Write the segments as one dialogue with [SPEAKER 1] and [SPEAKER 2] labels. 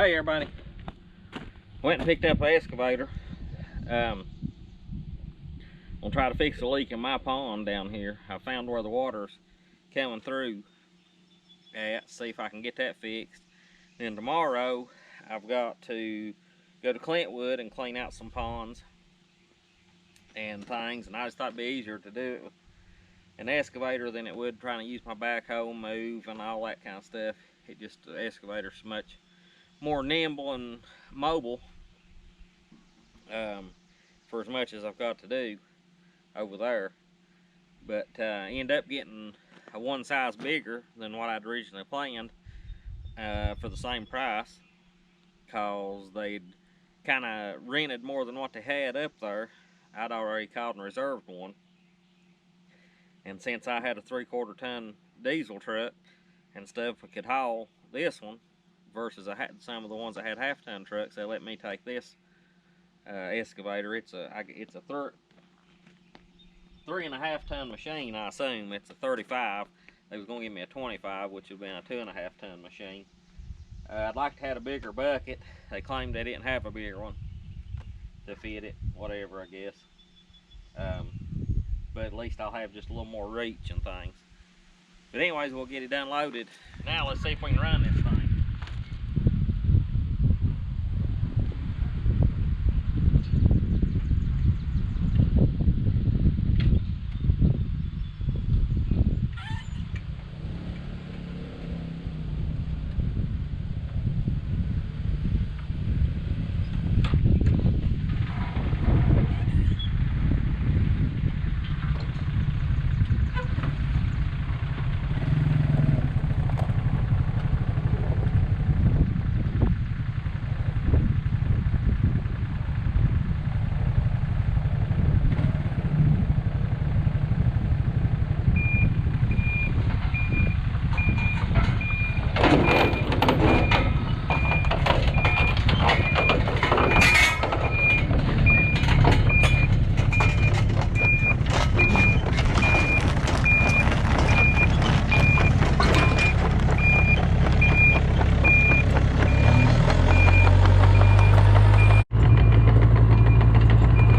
[SPEAKER 1] Hey everybody, went and picked up an excavator. Gonna try to fix a leak in my pond down here. I found where the water's coming through at, see if I can get that fixed. Then tomorrow I've got to go to Clintwood and clean out some ponds and things, and I just thought it'd be easier to do it with an excavator than it would trying to use my backhoe, move and all that kind of stuff. The excavator's much more nimble and mobile for as much as I've got to do over there, but end up getting a one size bigger than what I'd originally planned for the same price, cause they'd kind of rented more than what they had up there. I'd already called and reserved one, and since I had a 3/4 ton diesel truck and stuff, we could haul this one versus some of the ones that had half-ton trucks. They let me take this excavator. It's a 3.5 ton machine. I assume it's a 35. They was gonna give me a 25, which would have been a 2.5 ton machine. I'd like to have a bigger bucket. They claimed they didn't have a bigger one to fit it, whatever, I guess. But at least I'll have just a little more reach and things. But anyways, we'll get it done loaded. Now let's see if we can run this thing.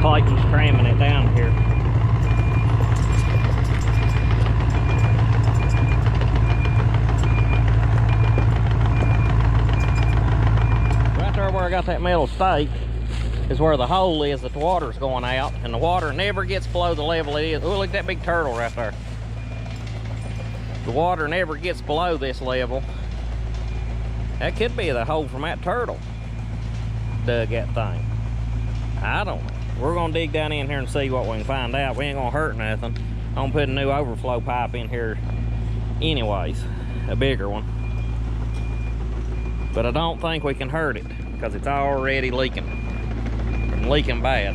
[SPEAKER 1] Clayton's cramming it down here. Right there where I got that metal stake is where the hole is that the water's going out, and the water never gets below the level it is. Oh, look at that big turtle right there. The water never gets below this level. That could be the hole from that turtle dug that thing. I don't know. We're gonna dig down in here and see what we can find out. We ain't gonna hurt nothing. I'm gonna put a new overflow pipe in here anyways, a bigger one. But I don't think we can hurt it because it's already leaking. And leaking bad.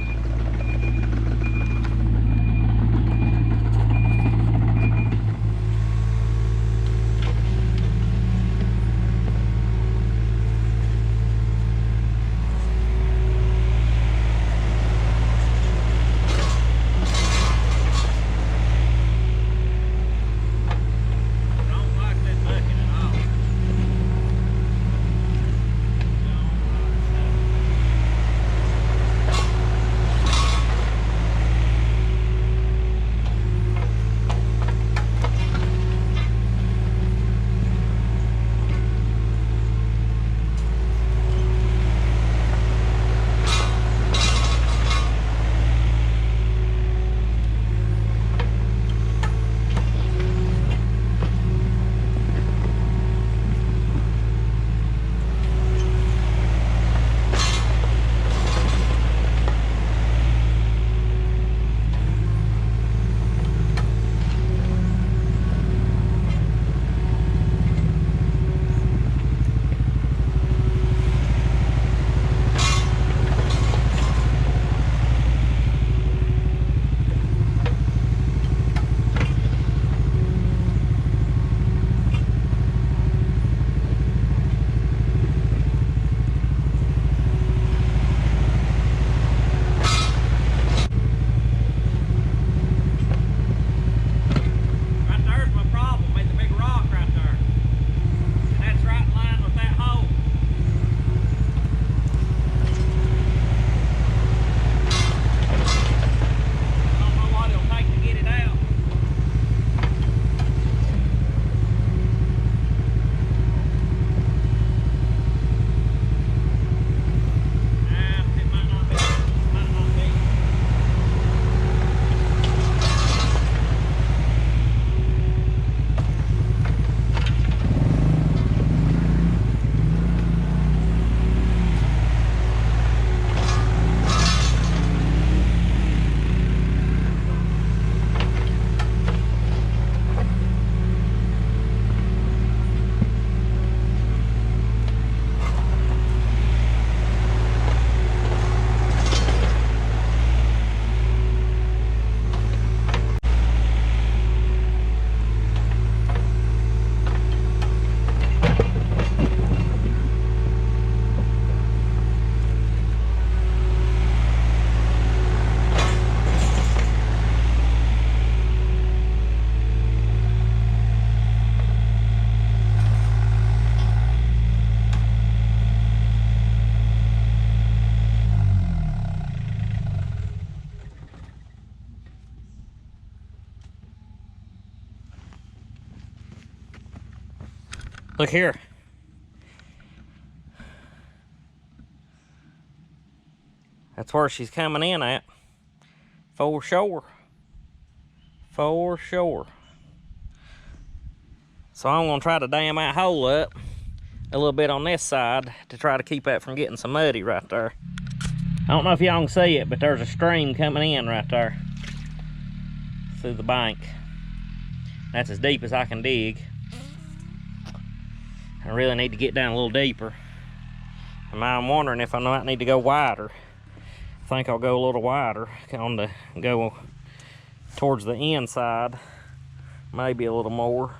[SPEAKER 1] Look here. That's where she's coming in at. For sure. For sure. So I'm gonna try to dam that hole up a little bit on this side to try to keep that from getting so muddy right there. I don't know if y'all can see it, but there's a stream coming in right there through the bank. That's as deep as I can dig. I really need to get down a little deeper. And I'm wondering if I might need to go wider. I think I'll go a little wider, go towards the inside, maybe a little more.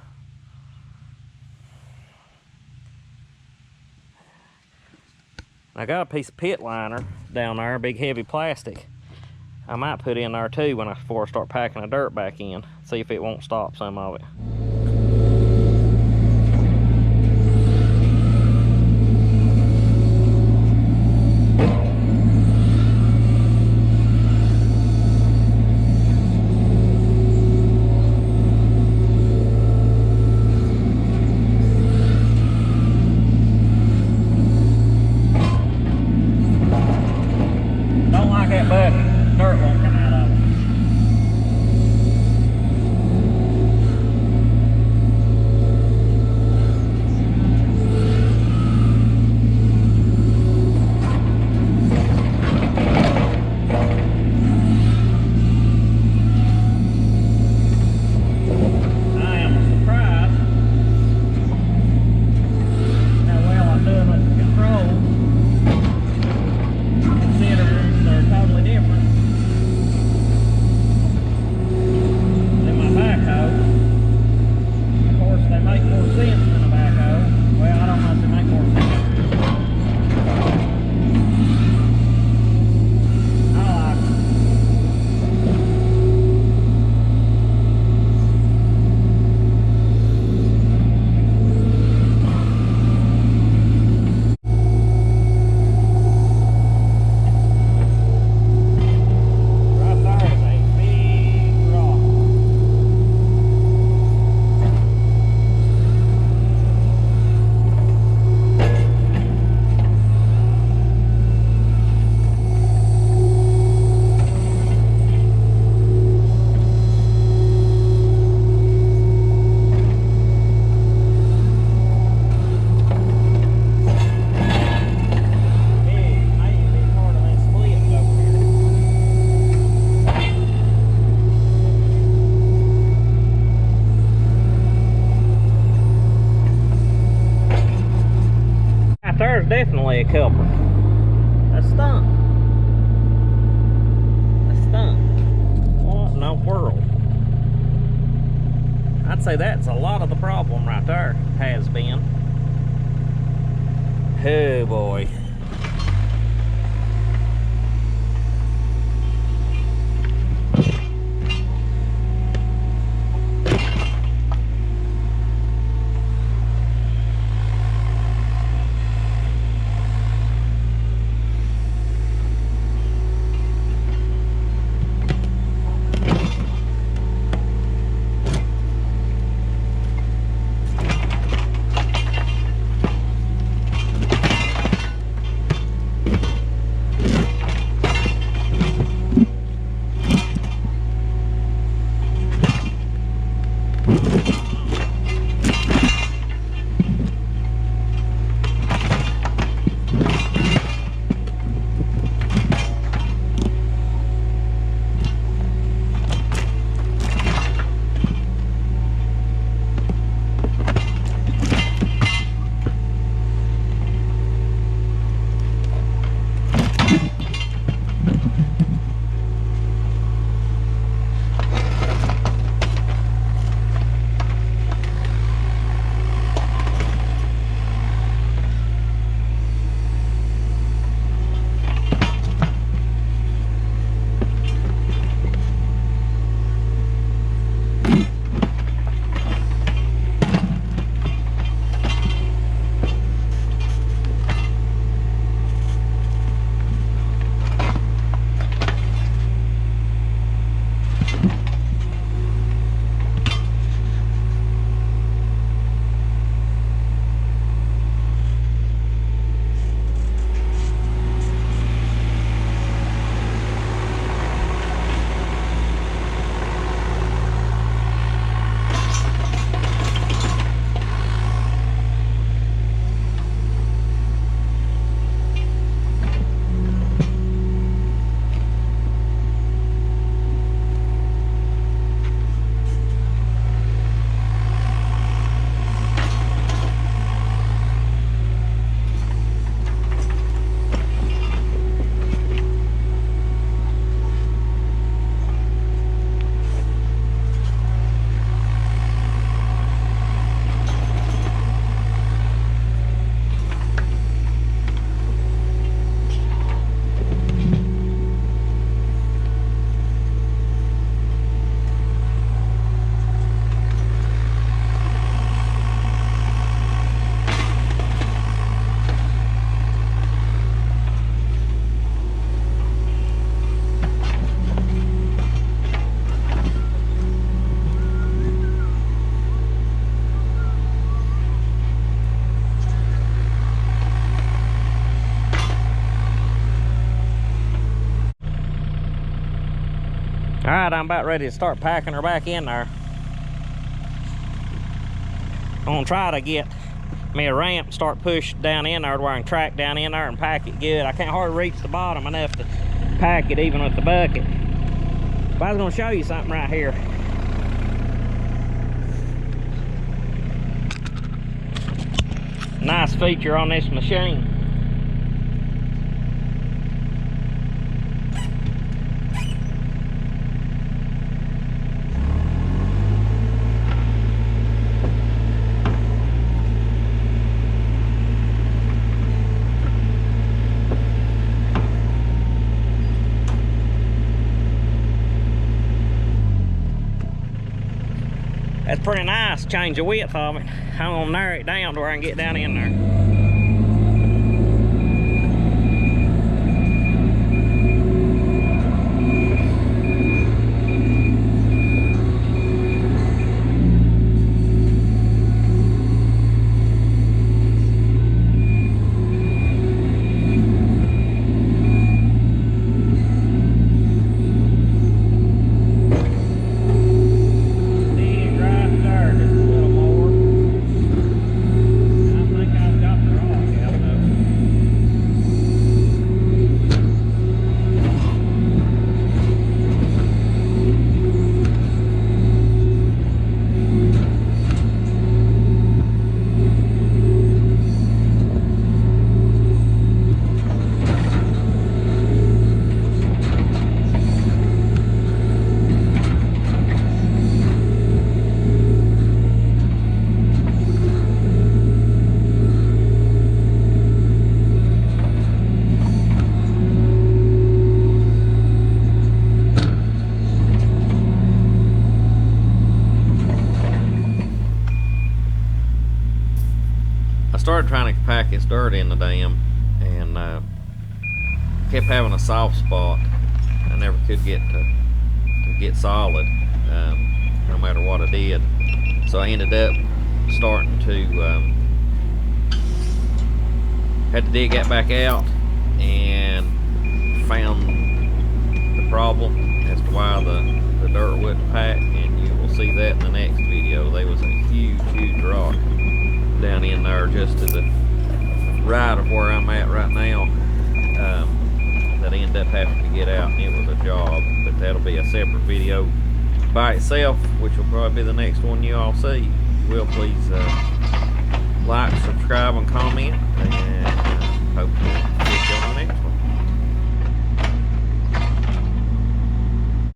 [SPEAKER 1] I got a piece of pit liner down there, big heavy plastic. I might put in there too before I start packing the dirt back in. See if it won't stop some of it. Don't like that bucket. Dirt won't come out of it. There's definitely a couple. A stump. A stump. What in the world? I'd say that's a lot of the problem right there. Has been. Oh boy. All right, I'm about ready to start packing her back in there. I'm gonna try to get me a ramp, start push down in there where I can track down in there and pack it good. I can't hardly reach the bottom enough to pack it even with the bucket. But I was gonna show you something right here. Nice feature on this machine. That's pretty nice, change the width of it. I'm gonna narrow it down to where I can get down in there. Started trying to pack this dirt in the dam and kept having a soft spot. I never could get to get solid, no matter what I did. So I ended up starting to had to dig that back out and found the problem as to why the dirt wouldn't pack, and you will see that in the next video. There was a huge rock down in there just to the right of where I'm at right now, that I ended up having to get out, and it was a job. But that'll be a separate video by itself, which will probably be the next one you all see. If you will, please like, subscribe, and comment, and hope